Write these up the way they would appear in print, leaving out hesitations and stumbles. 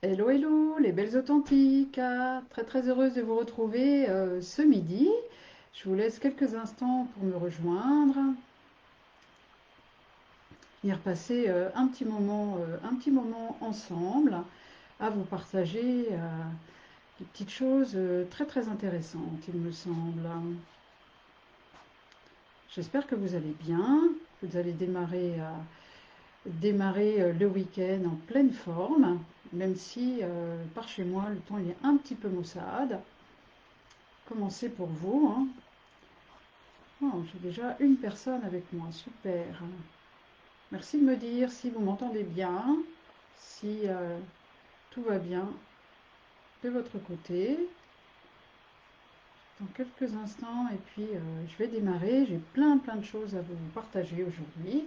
Hello, hello, les belles authentiques. Très très heureuse de vous retrouver ce midi. Je vous laisse quelques instants pour me rejoindre, venir passer un petit moment ensemble, à vous partager des petites choses très très intéressantes, il me semble. J'espère que vous allez bien. Vous allez démarrer le week-end en pleine forme, même si par chez moi le temps il est un petit peu maussade. Commencez pour vous, hein. Oh, j'ai déjà une personne avec moi, super. Merci de me dire si vous m'entendez bien, si tout va bien de votre côté. Dans quelques instants, et puis je vais démarrer. J'ai plein de choses à vous partager aujourd'hui.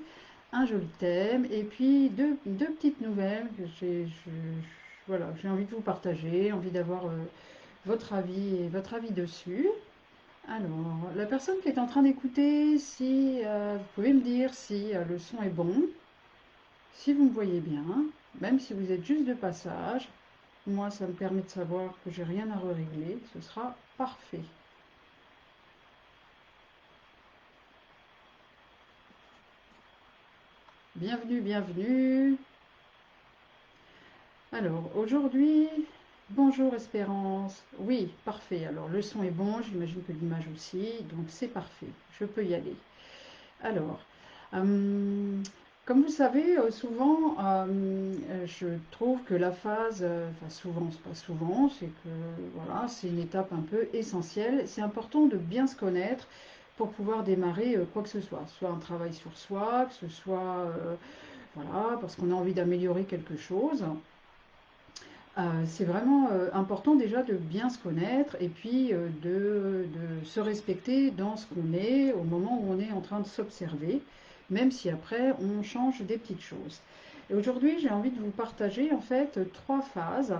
Un joli thème, et puis deux petites nouvelles que voilà, j'ai envie de vous partager, envie d'avoir votre avis dessus. Alors, la personne qui est en train d'écouter, si vous pouvez me dire si le son est bon, si vous me voyez bien, même si vous êtes juste de passage, moi ça me permet de savoir que j'ai rien à régler, ce sera parfait. Bienvenue, bienvenue. Alors, aujourd'hui, bonjour Espérance. Oui, parfait. Alors, le son est bon, j'imagine que l'image aussi, donc c'est parfait. Je peux y aller. Alors, euh, comme vous savez, souvent, je trouve que la phase, enfin souvent, c'est pas souvent, c'est que voilà, c'est une étape un peu essentielle. C'est important de bien se connaître pour pouvoir démarrer quoi que ce soit un travail sur soi, que ce soit, voilà, parce qu'on a envie d'améliorer quelque chose. C'est vraiment important déjà de bien se connaître et puis de se respecter dans ce qu'on est au moment où on est en train de s'observer, même si après on change des petites choses. Et aujourd'hui, j'ai envie de vous partager en fait trois phases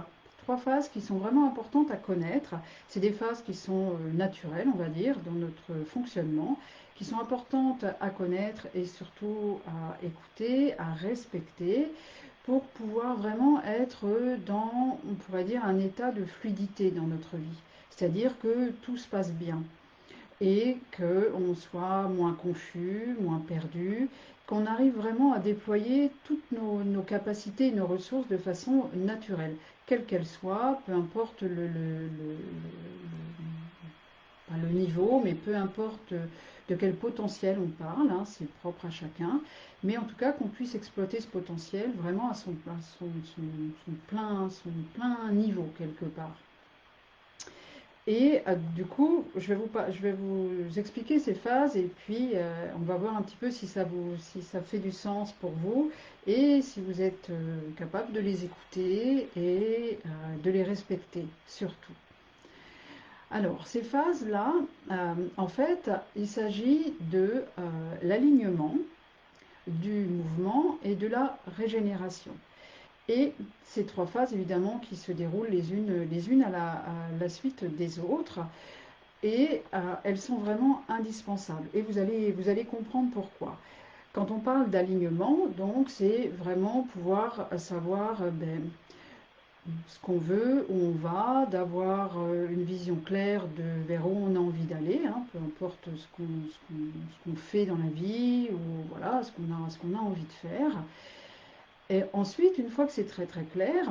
qui sont vraiment importantes à connaître. C'est des phases qui sont naturelles, on va dire, dans notre fonctionnement, qui sont importantes à connaître et surtout à écouter, à respecter pour pouvoir vraiment être dans, on pourrait dire, un état de fluidité dans notre vie. C'est-à-dire que tout se passe bien et qu'on soit moins confus, moins perdu, qu'on arrive vraiment à déployer toutes nos capacités et nos ressources de façon naturelle, quelles qu'elles soient, peu importe pas le niveau, mais peu importe de quel potentiel on parle, hein, c'est propre à chacun, mais en tout cas qu'on puisse exploiter ce potentiel vraiment à son plein niveau quelque part. Et du coup, je vais vous expliquer ces phases et puis on va voir un petit peu si ça fait du sens pour vous et si vous êtes capable de les écouter et de les respecter surtout. Alors, ces phases-là, en fait, il s'agit de l'alignement, du mouvement et de la régénération. Et ces trois phases, évidemment, qui se déroulent les unes à la suite des autres, et elles sont vraiment indispensables. Et vous allez comprendre pourquoi. Quand on parle d'alignement, donc, c'est vraiment pouvoir savoir ben, ce qu'on veut, où on va, d'avoir une vision claire de vers où on a envie d'aller, hein, peu importe ce qu'on fait dans la vie, ou voilà, ce qu'on a envie de faire. Et ensuite, une fois que c'est très très clair,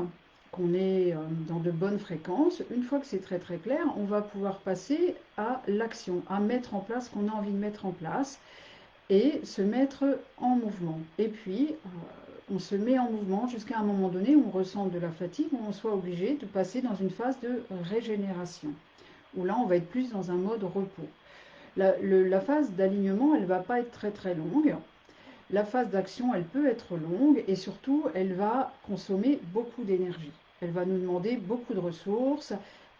qu'on est dans de bonnes fréquences, une fois que c'est très très clair, on va pouvoir passer à l'action, à mettre en place ce qu'on a envie de mettre en place et se mettre en mouvement. Et puis, on se met en mouvement jusqu'à un moment donné où on ressent de la fatigue, où on soit obligé de passer dans une phase de régénération, où là, on va être plus dans un mode repos. La phase d'alignement, elle ne va pas être très très longue. La phase d'action, elle peut être longue et surtout, elle va consommer beaucoup d'énergie. Elle va nous demander beaucoup de ressources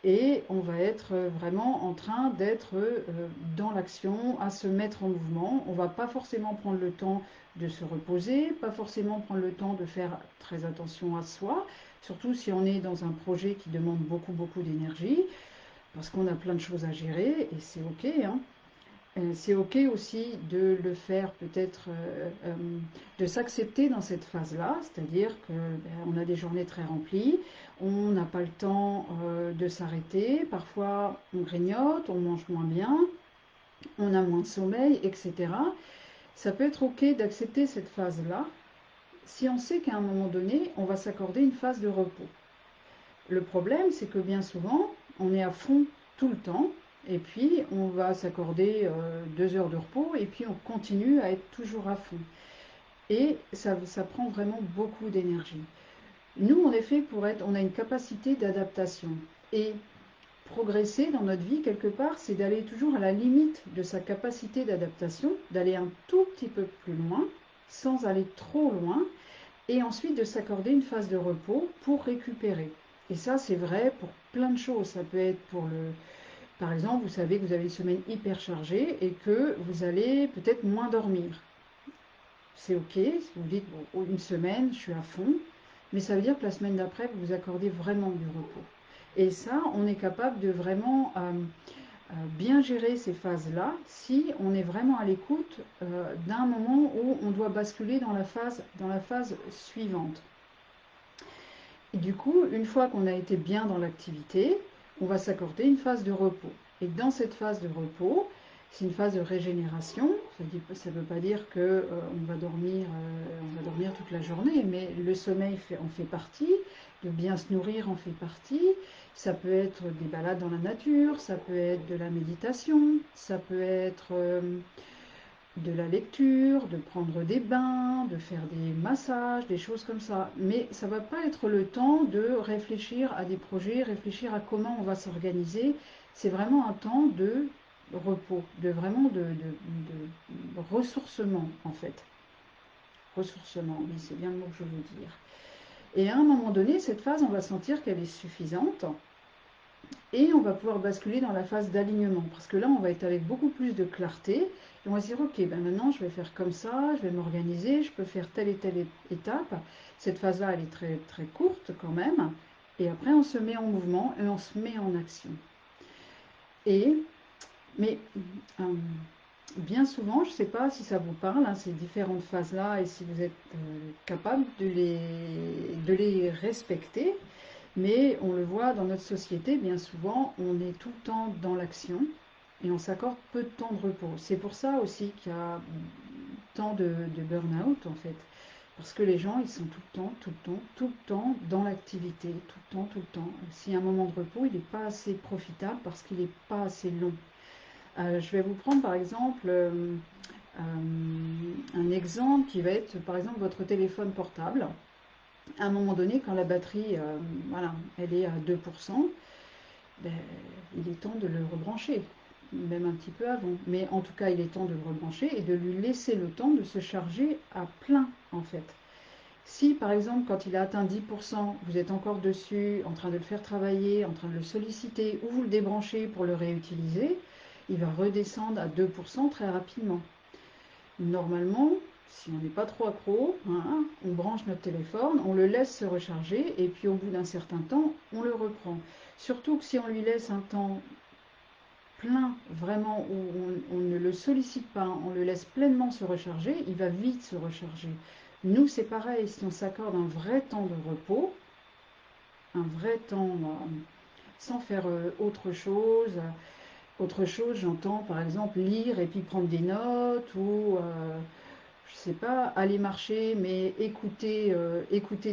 et on va être vraiment en train d'être dans l'action, à se mettre en mouvement. On ne va pas forcément prendre le temps de se reposer, pas forcément prendre le temps de faire très attention à soi, surtout si on est dans un projet qui demande beaucoup d'énergie, parce qu'on a plein de choses à gérer et c'est ok, hein. C'est ok aussi de le faire peut-être, de s'accepter dans cette phase-là, c'est-à-dire que on a des journées très remplies, on n'a pas le temps de s'arrêter, parfois on grignote, on mange moins bien, on a moins de sommeil, etc. Ça peut être ok d'accepter cette phase-là si on sait qu'à un moment donné, on va s'accorder une phase de repos. Le problème, c'est que bien souvent, on est à fond tout le temps, et puis on va s'accorder 2 heures de repos, et puis on continue à être toujours à fond. Et ça prend vraiment beaucoup d'énergie. Nous, on est fait pour être, on a une capacité d'adaptation. Et progresser dans notre vie, quelque part, c'est d'aller toujours à la limite de sa capacité d'adaptation, d'aller un tout petit peu plus loin, sans aller trop loin, et ensuite de s'accorder une phase de repos pour récupérer. Et ça, c'est vrai pour plein de choses. Ça peut être pour le... Par exemple, vous savez que vous avez une semaine hyper chargée et que vous allez peut-être moins dormir. C'est ok, si vous dites, bon, une semaine, je suis à fond, mais ça veut dire que la semaine d'après, vous vous accordez vraiment du repos. Et ça, on est capable de vraiment bien gérer ces phases-là si on est vraiment à l'écoute d'un moment où on doit basculer dans la phase suivante. Et du coup, une fois qu'on a été bien dans l'activité, on va s'accorder une phase de repos. Et dans cette phase de repos, c'est une phase de régénération. Ça ne veut pas dire que on va dormir toute la journée, mais le sommeil en fait partie, de bien se nourrir en fait partie. Ça peut être des balades dans la nature, ça peut être de la méditation, ça peut être de la lecture, de prendre des bains, de faire des massages, des choses comme ça. Mais ça ne va pas être le temps de réfléchir à des projets, réfléchir à comment on va s'organiser. C'est vraiment un temps de repos, de vraiment de ressourcement en fait. Ressourcement, oui, c'est bien le mot que je veux dire. Et à un moment donné, cette phase, on va sentir qu'elle est suffisante et on va pouvoir basculer dans la phase d'alignement parce que là, on va être avec beaucoup plus de clarté et on va se dire, ok, ben maintenant, je vais faire comme ça, je vais m'organiser, je peux faire telle et telle étape. Cette phase-là, elle est très, très courte quand même. Et après, on se met en mouvement et on se met en action. Et, mais euh, bien souvent, je ne sais pas si ça vous parle, hein, ces différentes phases-là, et si vous êtes capable de les respecter. Mais on le voit dans notre société, bien souvent, on est tout le temps dans l'action et on s'accorde peu de temps de repos. C'est pour ça aussi qu'il y a tant de burn-out, en fait. Parce que les gens, ils sont tout le temps, tout le temps, tout le temps dans l'activité, tout le temps, tout le temps. Si un moment de repos, il n'est pas assez profitable parce qu'il n'est pas assez long. Je vais vous prendre par exemple un exemple qui va être par exemple votre téléphone portable. À un moment donné, quand la batterie, voilà, elle est à 2%, ben, il est temps de le rebrancher, même un petit peu avant. Mais en tout cas, il est temps de le rebrancher et de lui laisser le temps de se charger à plein, en fait. Si, par exemple, quand il a atteint 10%, vous êtes encore dessus, en train de le faire travailler, en train de le solliciter, ou vous le débranchez pour le réutiliser, il va redescendre à 2% très rapidement. Normalement, si on n'est pas trop accro, hein, on branche notre téléphone, on le laisse se recharger et puis au bout d'un certain temps, on le reprend. Surtout que si on lui laisse un temps plein, vraiment, où on ne le sollicite pas, on le laisse pleinement se recharger, il va vite se recharger. Nous, c'est pareil, si on s'accorde un vrai temps de repos, un vrai temps sans faire autre chose, j'entends par exemple lire et puis prendre des notes ou je sais pas, aller marcher, mais écouter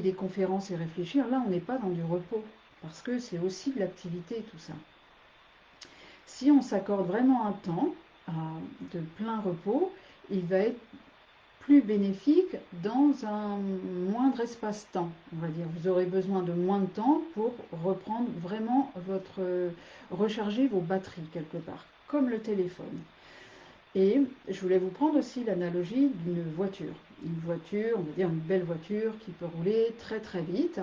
des conférences et réfléchir, là, on n'est pas dans du repos, parce que c'est aussi de l'activité, tout ça. Si on s'accorde vraiment un temps de plein repos, il va être plus bénéfique dans un moindre espace-temps, on va dire. Vous aurez besoin de moins de temps pour reprendre vraiment recharger vos batteries quelque part, comme le téléphone. Et je voulais vous prendre aussi l'analogie d'une voiture. Une voiture, on va dire une belle voiture qui peut rouler très très vite.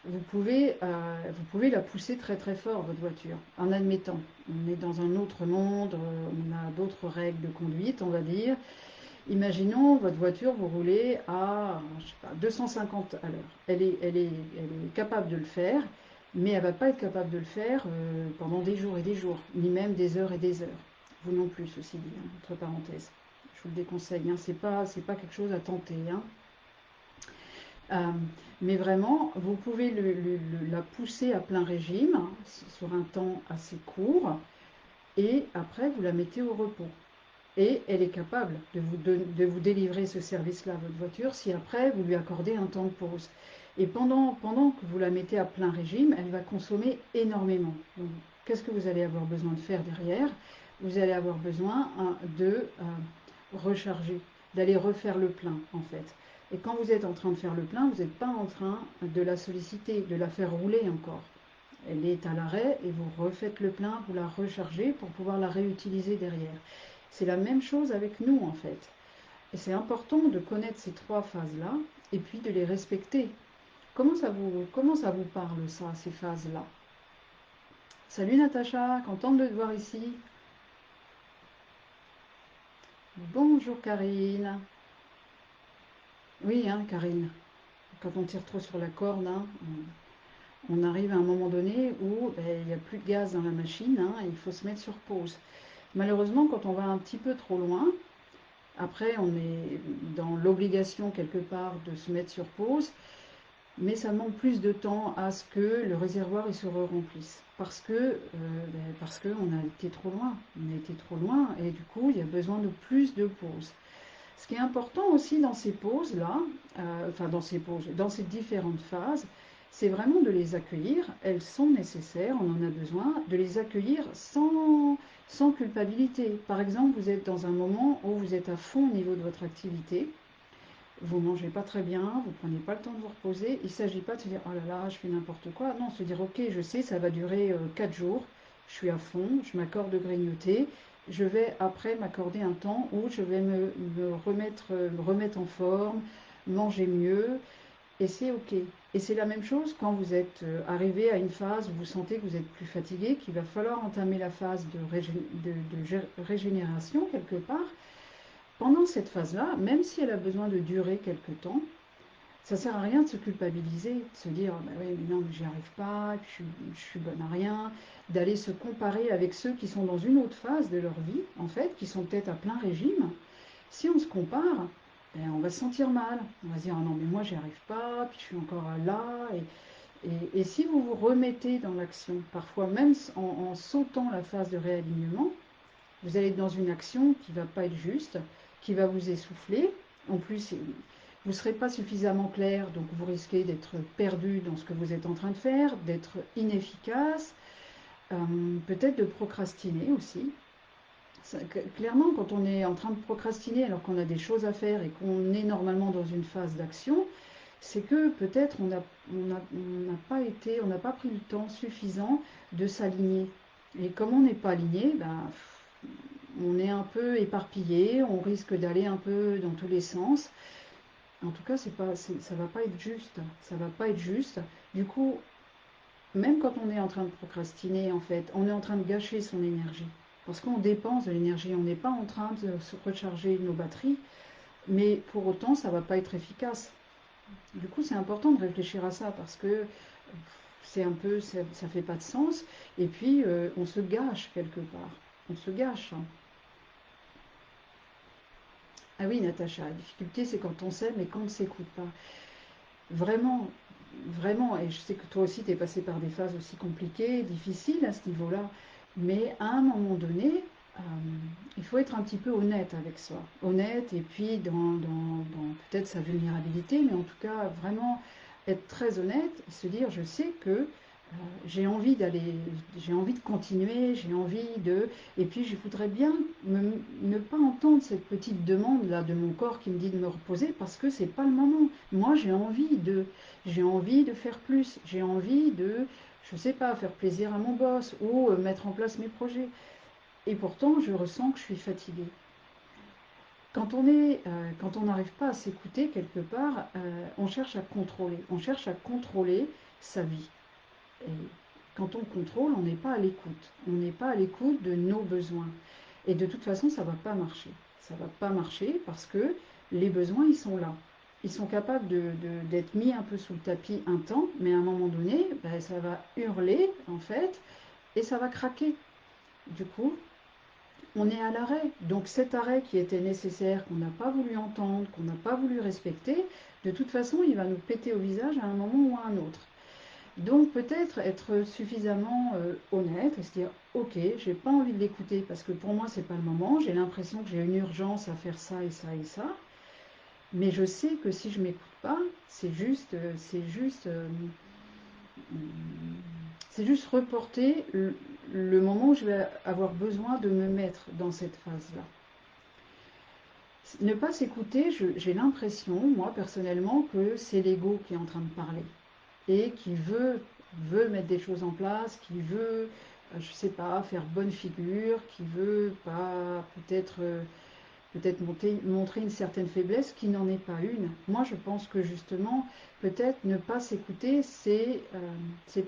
Vous pouvez la pousser très très fort, votre voiture, en admettant. On est dans un autre monde, on a d'autres règles de conduite, on va dire. Imaginons votre voiture, vous roulez à, je sais pas, 250 à l'heure. Elle est capable de le faire, mais elle ne va pas être capable de le faire pendant des jours et des jours, ni même des heures et des heures. Vous non plus, ceci dit, hein, entre parenthèses. Je vous le déconseille, hein, c'est pas quelque chose à tenter. Hein. Euh, mais vraiment, vous pouvez la pousser à plein régime, hein, sur un temps assez court, et après vous la mettez au repos. Et elle est capable de vous délivrer ce service-là à votre voiture si après vous lui accordez un temps de pause. Et pendant que vous la mettez à plein régime, elle va consommer énormément. Donc, qu'est-ce que vous allez avoir besoin de faire derrière? Vous allez avoir besoin de recharger, d'aller refaire le plein en fait. Et quand vous êtes en train de faire le plein, vous n'êtes pas en train de la solliciter, de la faire rouler encore. Elle est à l'arrêt et vous refaites le plein, vous la rechargez pour pouvoir la réutiliser derrière. C'est la même chose avec nous en fait. Et c'est important de connaître ces trois phases-là et puis de les respecter. Comment ça vous parle ça, ces phases-là? Salut Natacha, contente de te voir ici. Bonjour Karine. Oui, hein, Karine. Quand on tire trop sur la corde, hein, on arrive à un moment donné où ben, il n'y a plus de gaz dans la machine, hein, et il faut se mettre sur pause. Malheureusement, quand on va un petit peu trop loin, après on est dans l'obligation quelque part de se mettre sur pause, mais ça demande plus de temps à ce que le réservoir il se remplisse. Parce qu'on a été trop loin. On a été trop loin et du coup il y a besoin de plus de pauses. Ce qui est important aussi dans ces pauses-là, dans ces différentes phases, c'est vraiment de les accueillir. Elles sont nécessaires, on en a besoin, de les accueillir sans culpabilité. Par exemple, vous êtes dans un moment où vous êtes à fond au niveau de votre activité, vous ne mangez pas très bien, vous ne prenez pas le temps de vous reposer. Il ne s'agit pas de se dire oh là là, je fais n'importe quoi. Non, se dire ok, je sais, ça va durer 4 jours, je suis à fond, je m'accorde de grignoter. Je vais après m'accorder un temps où je vais me remettre en forme, manger mieux, et c'est ok. Et c'est la même chose quand vous êtes arrivé à une phase où vous sentez que vous êtes plus fatigué, qu'il va falloir entamer la phase de régénération quelque part. Pendant cette phase-là, même si elle a besoin de durer quelque temps, ça ne sert à rien de se culpabiliser, de se dire bah oui, mais non, mais j'y arrive pas, je suis bonne à rien, d'aller se comparer avec ceux qui sont dans une autre phase de leur vie, en fait, qui sont peut-être à plein régime. Si on se compare, ben, on va se sentir mal. On va se dire ah non, mais moi j'y arrive pas, puis je suis encore là. Et si vous vous remettez dans l'action, parfois même en sautant la phase de réalignement, vous allez être dans une action qui ne va pas être juste, qui va vous essouffler. En plus, vous ne serez pas suffisamment clair, donc vous risquez d'être perdu dans ce que vous êtes en train de faire, d'être inefficace, peut-être de procrastiner aussi. Clairement, quand on est en train de procrastiner alors qu'on a des choses à faire et qu'on est normalement dans une phase d'action, c'est que peut-être on n'a pas pris le temps suffisant de s'aligner. Et comme on n'est pas aligné, ben, on est un peu éparpillé, on risque d'aller un peu dans tous les sens. En tout cas, ça va pas être juste. Ça va pas être juste. Du coup, même quand on est en train de procrastiner, en fait, on est en train de gâcher son énergie. Parce qu'on dépense de l'énergie, on n'est pas en train de se recharger nos batteries, mais pour autant, ça va pas être efficace. Du coup, c'est important de réfléchir à ça parce que ça fait pas de sens. Et puis, on se gâche quelque part. On se gâche. Ah oui, Natacha, la difficulté, c'est quand on s'aime et qu'on ne s'écoute pas. Vraiment, vraiment, et je sais que toi aussi, tu es passé par des phases aussi compliquées, difficiles à ce niveau-là, mais à un moment donné, euh, il faut être un petit peu honnête avec soi. Honnête, et puis dans peut-être sa vulnérabilité, mais en tout cas, vraiment être très honnête, et se dire, je sais que j'ai envie d'aller, j'ai envie de continuer, j'ai envie de, et puis je voudrais bien ne pas entendre cette petite demande là de mon corps qui me dit de me reposer parce que c'est pas le moment. Moi j'ai envie de faire plus, j'ai envie de, je sais pas, faire plaisir à mon boss ou mettre en place mes projets. Et pourtant je ressens que je suis fatiguée. Quand on n'arrive pas à s'écouter quelque part, on cherche à contrôler sa vie. Et quand on contrôle, on n'est pas à l'écoute. On n'est pas à l'écoute de nos besoins. Et de toute façon, ça ne va pas marcher. Ça ne va pas marcher parce que les besoins, ils sont là. Ils sont capables d'être mis un peu sous le tapis un temps, mais à un moment donné, ben, ça va hurler, en fait, et ça va craquer. Du coup, on est à l'arrêt. Donc cet arrêt qui était nécessaire, qu'on n'a pas voulu entendre, qu'on n'a pas voulu respecter, de toute façon, il va nous péter au visage à un moment ou à un autre. Donc peut-être être suffisamment honnête et se dire ok, j'ai pas envie de l'écouter parce que pour moi c'est pas le moment, j'ai l'impression que j'ai une urgence à faire ça et ça et ça, mais je sais que si je m'écoute pas, c'est juste reporter le moment où je vais avoir besoin de me mettre dans cette phase-là. Ne pas s'écouter, j'ai l'impression, moi personnellement, que c'est l'ego qui est en train de parler et qui veut mettre des choses en place, qui veut, je sais pas, faire bonne figure, qui veut pas peut-être montrer une certaine faiblesse qui n'en est pas une. Moi, je pense que justement, peut-être ne pas s'écouter, c'est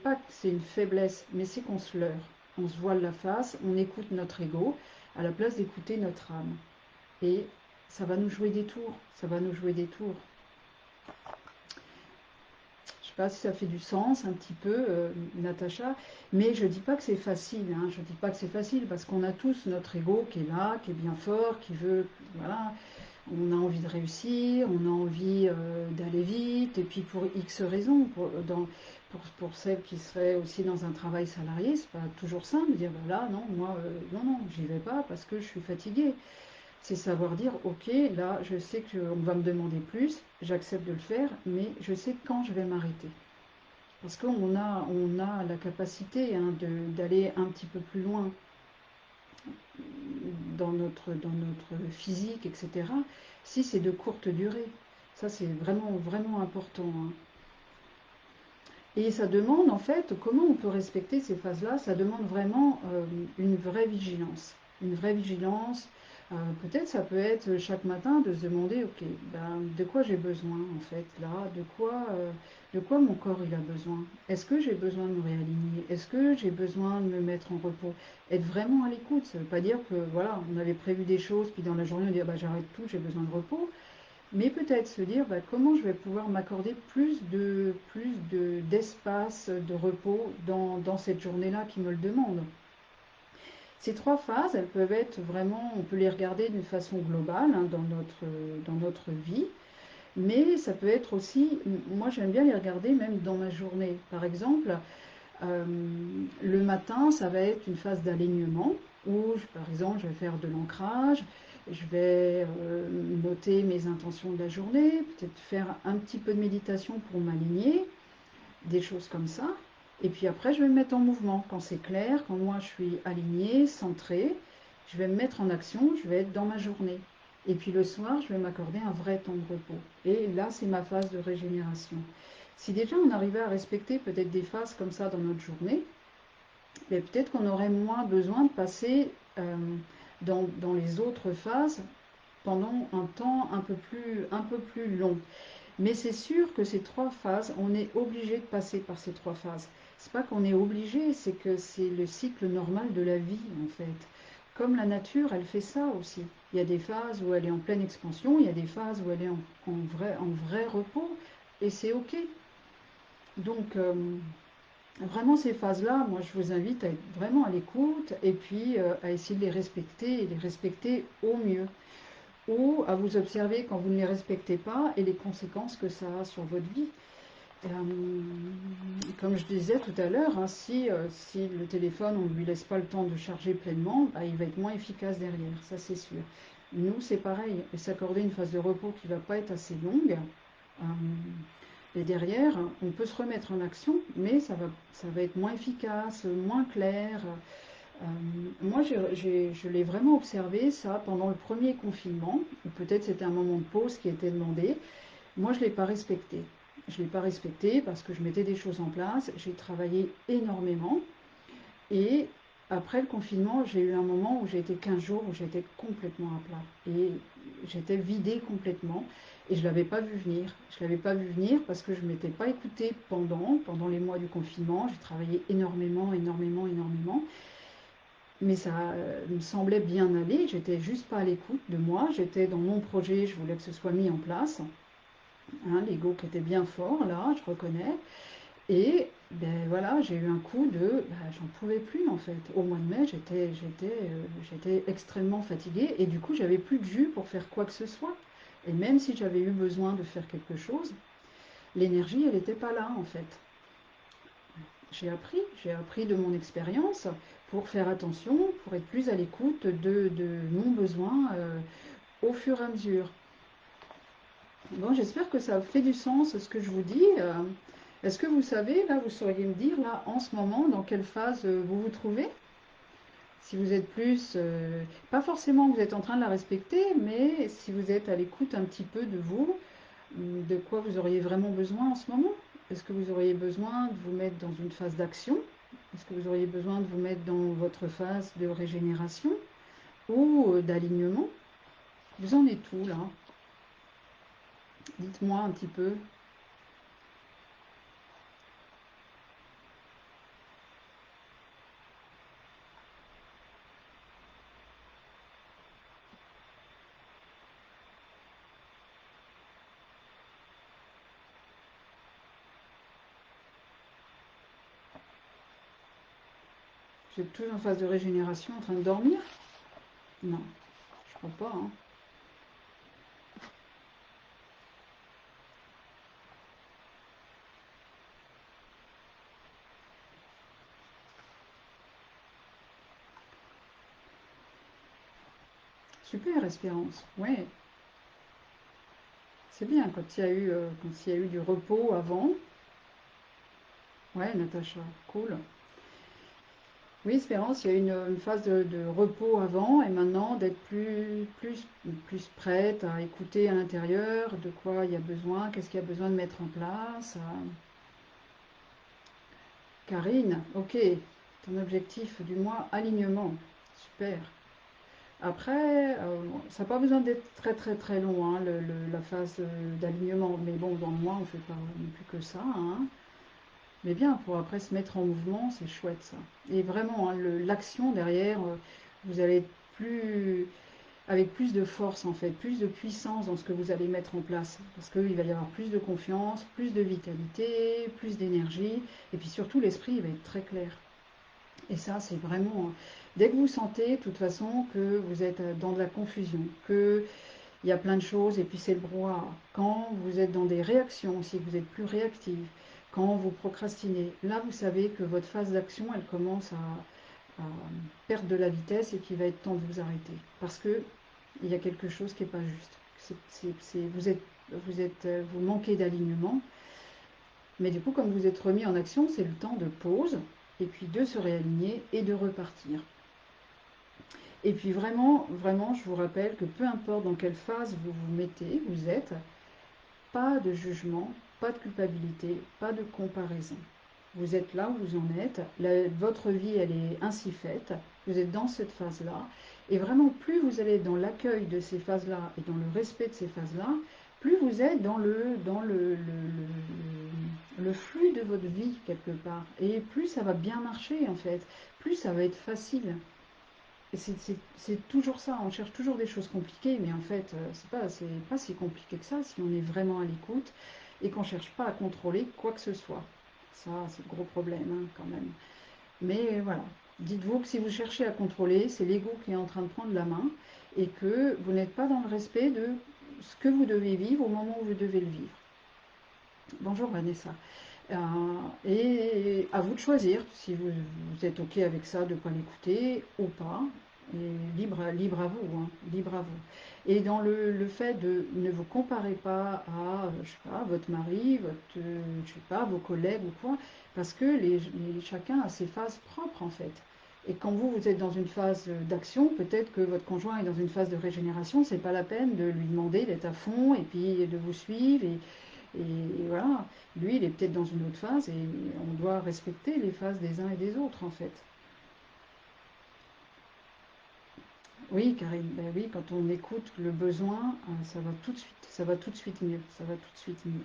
pas que c'est une faiblesse, mais c'est qu'on se leurre. On se voile la face, on écoute notre ego à la place d'écouter notre âme. Et ça va nous jouer des tours, ça va nous jouer des tours. Je ne sais pas si ça fait du sens un petit peu, Natacha, mais je ne dis pas que c'est facile, hein, je ne dis pas que c'est facile, parce qu'on a tous notre ego qui est là, qui est bien fort, qui veut, voilà, on a envie de réussir, on a envie d'aller vite, et puis pour X raisons, pour celles qui seraient aussi dans un travail salarié, c'est pas toujours simple de dire, ben là, non, moi, non, j'y vais pas parce que je suis fatiguée. C'est savoir dire, ok, là, je sais qu'on va me demander plus, j'accepte de le faire, mais je sais quand je vais m'arrêter. Parce qu'on a la capacité hein, d'aller un petit peu plus loin dans notre physique, etc. Si c'est de courte durée. Ça, c'est vraiment, vraiment important. Hein. Et ça demande, en fait, comment on peut respecter ces phases-là. Ça demande vraiment une vraie vigilance. Une vraie vigilance. Peut-être ça peut être chaque matin de se demander, ok, ben, de quoi j'ai besoin, en fait, là, de quoi mon corps il a besoin. Est-ce que j'ai besoin de me réaligner? Est-ce que j'ai besoin de me mettre en repos? Être vraiment à l'écoute, ça ne veut pas dire que, voilà, on avait prévu des choses, puis dans la journée on dit, ah, bah, j'arrête tout, j'ai besoin de repos. Mais peut-être se dire bah, comment je vais pouvoir m'accorder d'espace, de repos dans cette journée-là qui me le demande. Ces trois phases, elles peuvent être vraiment, on peut les regarder d'une façon globale hein, dans notre vie, mais ça peut être aussi, moi j'aime bien les regarder même dans ma journée. Par exemple, euh, le matin, ça va être une phase d'alignement où, par exemple, je vais faire de l'ancrage, je vais noter mes intentions de la journée, peut-être faire un petit peu de méditation pour m'aligner, des choses comme ça. Et puis après, je vais me mettre en mouvement. Quand c'est clair, quand moi je suis alignée, centrée, je vais me mettre en action, je vais être dans ma journée. Et puis le soir, je vais m'accorder un vrai temps de repos. Et là, c'est ma phase de régénération. Si déjà on arrivait à respecter peut-être des phases comme ça dans notre journée, mais peut-être qu'on aurait moins besoin de passer dans les autres phases pendant un temps un peu plus long. Mais c'est sûr que ces trois phases, on est obligé de passer par ces trois phases. C'est pas qu'on est obligé, c'est que c'est le cycle normal de la vie en fait. Comme la nature, elle fait ça aussi. Il y a des phases où elle est en pleine expansion, il y a des phases où elle est en vrai repos, et c'est ok. Donc vraiment ces phases-là, moi je vous invite à être vraiment à l'écoute et puis à essayer de les respecter et les respecter au mieux. Ou à vous observer quand vous ne les respectez pas et les conséquences que ça a sur votre vie. Euh, Comme je disais tout à l'heure, hein, si le téléphone, on ne lui laisse pas le temps de charger pleinement, bah, il va être moins efficace derrière, ça c'est sûr. Nous, c'est pareil, et s'accorder une phase de repos qui ne va pas être assez longue, et derrière, on peut se remettre en action, mais ça va être moins efficace, moins clair. Moi, je l'ai vraiment observé, ça, pendant le premier confinement, ou peut-être c'était un moment de pause qui était demandé. Moi, je ne l'ai pas respecté. Je ne l'ai pas respecté parce que je mettais des choses en place, j'ai travaillé énormément, et après le confinement, j'ai eu un moment où j'ai été 15 jours où j'étais complètement à plat. Et j'étais vidée complètement. Et je ne l'avais pas vu venir. Je ne l'avais pas vu venir parce que je ne m'étais pas écoutée pendant les mois du confinement. J'ai travaillé énormément, énormément, énormément. Mais ça me semblait bien aller. J'étais juste pas à l'écoute de moi. J'étais dans mon projet, je voulais que ce soit mis en place. Hein, l'ego qui était bien fort, là, je reconnais. Et ben voilà, j'ai eu un coup de, ben, j'en pouvais plus en fait. Au mois de mai, j'étais extrêmement fatiguée et du coup, j'avais plus de jus pour faire quoi que ce soit. Et même si j'avais eu besoin de faire quelque chose, l'énergie, elle n'était pas là en fait. J'ai appris de mon expérience pour faire attention, pour être plus à l'écoute de mon besoin au fur et à mesure. Bon, j'espère que ça fait du sens ce que je vous dis. Est-ce que vous savez, là, vous sauriez me dire, là, en ce moment, dans quelle phase vous vous trouvez? Si vous êtes plus, pas forcément que vous êtes en train de la respecter, mais si vous êtes à l'écoute un petit peu de vous, de quoi vous auriez vraiment besoin en ce moment? Est-ce que vous auriez besoin de vous mettre dans une phase d'action? Est-ce que vous auriez besoin de vous mettre dans votre phase de régénération ou d'alignement? Vous en êtes où là? Dites-moi un petit peu. Vous êtes tous en phase de régénération en train de dormir? Non, je crois pas, hein. Super, Espérance. Ouais, c'est bien quand il y a eu du repos avant. Ouais, Natacha, cool. Oui, Espérance, il y a eu une phase de repos avant et maintenant d'être plus prête à écouter à l'intérieur de quoi il y a besoin, qu'est-ce qu'il y a besoin de mettre en place. Karine, ok, ton objectif du mois, alignement. Super. Après, ça n'a pas besoin d'être très très très long, hein, la phase d'alignement. Mais bon, dans le mois, on ne fait pas non plus que ça, hein. Mais bien, pour après se mettre en mouvement, c'est chouette ça. Et vraiment, hein, l'action derrière, vous allez être avec plus de force en fait, plus de puissance dans ce que vous allez mettre en place. Parce qu'il va y avoir plus de confiance, plus de vitalité, plus d'énergie. Et puis surtout, l'esprit va être très clair. Et ça, c'est vraiment, dès que vous sentez, de toute façon, que vous êtes dans de la confusion, qu'il y a plein de choses, et puis c'est le brouhaha. Quand vous êtes dans des réactions aussi, que vous êtes plus réactif, quand vous procrastinez, là, vous savez que votre phase d'action, elle commence à perdre de la vitesse et qu'il va être temps de vous arrêter. Parce que il y a quelque chose qui n'est pas juste. Vous manquez d'alignement, mais du coup, comme vous êtes remis en action, c'est le temps de pause, et puis de se réaligner et de repartir. Et puis vraiment, vraiment, je vous rappelle que peu importe dans quelle phase vous vous mettez, vous êtes, pas de jugement, pas de culpabilité, pas de comparaison. Vous êtes là où vous en êtes, votre vie elle est ainsi faite, vous êtes dans cette phase-là, et vraiment plus vous allez dans l'accueil de ces phases-là et dans le respect de ces phases-là, plus vous êtes dans le flux de votre vie quelque part, et plus ça va bien marcher en fait, plus ça va être facile. Et c'est toujours ça, on cherche toujours des choses compliquées, mais en fait, c'est pas si compliqué que ça si on est vraiment à l'écoute et qu'on ne cherche pas à contrôler quoi que ce soit. Ça, c'est le gros problème hein, quand même. Mais voilà, dites-vous que si vous cherchez à contrôler, c'est l'ego qui est en train de prendre la main et que vous n'êtes pas dans le respect de ce que vous devez vivre au moment où vous devez le vivre. Bonjour Vanessa. Euh, et à vous de choisir si vous êtes OK avec ça, de ne pas l'écouter ou pas. Et libre à vous, hein, libre à vous. Et dans le fait de ne vous comparez pas à, je sais pas, votre mari, je sais pas, vos collègues ou quoi, parce que chacun a ses phases propres en fait. Et quand vous êtes dans une phase d'action, peut-être que votre conjoint est dans une phase de régénération, c'est pas la peine de lui demander d'être à fond et puis de vous suivre et voilà, lui, il est peut-être dans une autre phase et on doit respecter les phases des uns et des autres, en fait. Oui, Karine, ben oui, quand on écoute le besoin, ça va tout de suite, ça va tout de suite mieux, ça va tout de suite mieux.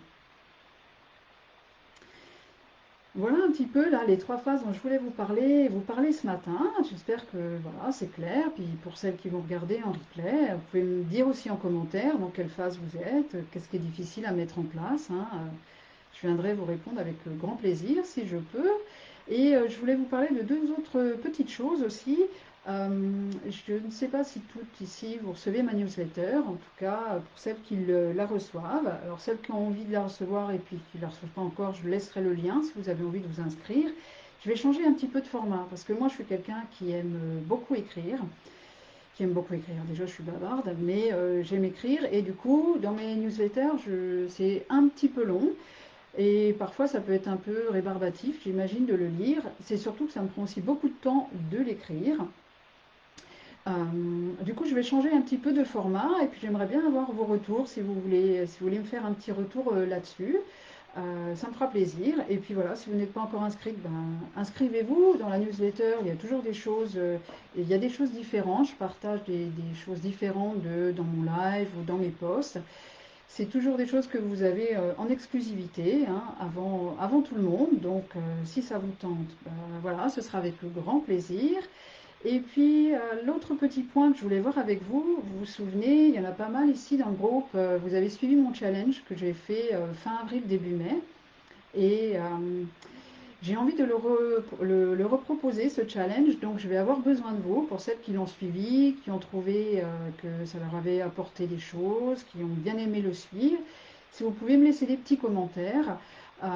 Voilà un petit peu là les trois phases dont je voulais vous parler ce matin. J'espère que voilà, c'est clair. Puis pour celles qui vont regarder en replay, vous pouvez me dire aussi en commentaire dans quelle phase vous êtes, qu'est-ce qui est difficile à mettre en place, hein. je viendrai vous répondre avec grand plaisir si je peux. Et je voulais vous parler de deux autres petites choses aussi. Je ne sais pas si toutes ici vous recevez ma newsletter, en tout cas pour celles qui la reçoivent. Alors celles qui ont envie de la recevoir et puis qui ne la reçoivent pas encore, je vous laisserai le lien si vous avez envie de vous inscrire. Je vais changer un petit peu de format parce que moi je suis quelqu'un qui aime beaucoup écrire. Qui aime beaucoup écrire. Déjà, je suis bavarde, mais j'aime écrire. Et du coup, dans mes newsletters, c'est un petit peu long. Et parfois, ça peut être un peu rébarbatif, j'imagine, de le lire. C'est surtout que ça me prend aussi beaucoup de temps de l'écrire. Du coup, je vais changer un petit peu de format et puis j'aimerais bien avoir vos retours si vous voulez me faire un petit retour là-dessus. Ça me fera plaisir. Et puis voilà, si vous n'êtes pas encore inscrite, ben, inscrivez-vous dans la newsletter. Il y a toujours des choses, il y a des choses différentes. Je partage des choses différentes dans mon live ou dans mes posts. C'est toujours des choses que vous avez en exclusivité hein, avant tout le monde. Donc, si ça vous tente, ben, voilà, ce sera avec grand plaisir. Et puis, l'autre petit point que je voulais voir avec vous, vous vous souvenez, il y en a pas mal ici dans le groupe, vous avez suivi mon challenge que j'ai fait fin avril, début mai. Et j'ai envie de le reproposer, ce challenge, donc je vais avoir besoin de vous, pour celles qui l'ont suivi, qui ont trouvé que ça leur avait apporté des choses, qui ont bien aimé le suivre. Si vous pouvez me laisser des petits commentaires, euh,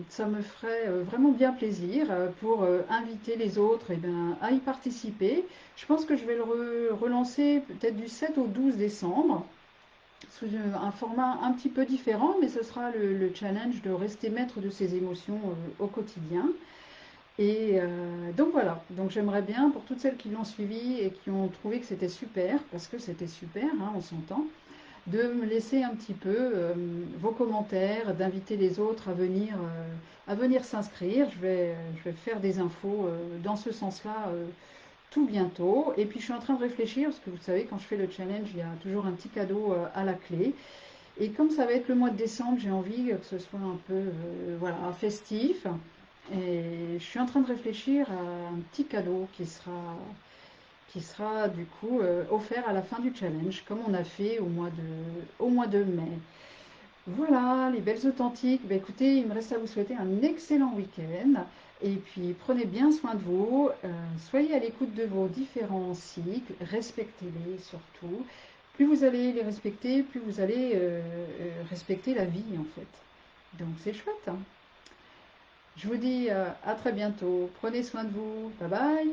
ça me ferait vraiment bien plaisir pour inviter les autres eh bien, à y participer. Je pense que je vais le relancer peut-être du 7 au 12 décembre sous un format un petit peu différent, mais ce sera le challenge de rester maître de ses émotions au quotidien. Et donc voilà, donc j'aimerais bien pour toutes celles qui l'ont suivi et qui ont trouvé que c'était super, parce que c'était super, hein, on s'entend, de me laisser un petit peu vos commentaires, d'inviter les autres à venir s'inscrire. Je vais faire des infos dans ce sens-là tout bientôt. Et puis je suis en train de réfléchir, parce que vous savez, quand je fais le challenge, il y a toujours un petit cadeau à la clé. Et comme ça va être le mois de décembre, j'ai envie que ce soit un peu voilà, festif. Et je suis en train de réfléchir à un petit cadeau qui sera du coup offert à la fin du challenge, comme on a fait au mois de mai. Voilà, les belles authentiques. Bah, écoutez, il me reste à vous souhaiter un excellent week-end. Et puis prenez bien soin de vous. Soyez à l'écoute de vos différents cycles. Respectez-les surtout. Plus vous allez les respecter, plus vous allez respecter la vie en fait. Donc c'est chouette, hein. Je vous dis à très bientôt. Prenez soin de vous. Bye bye.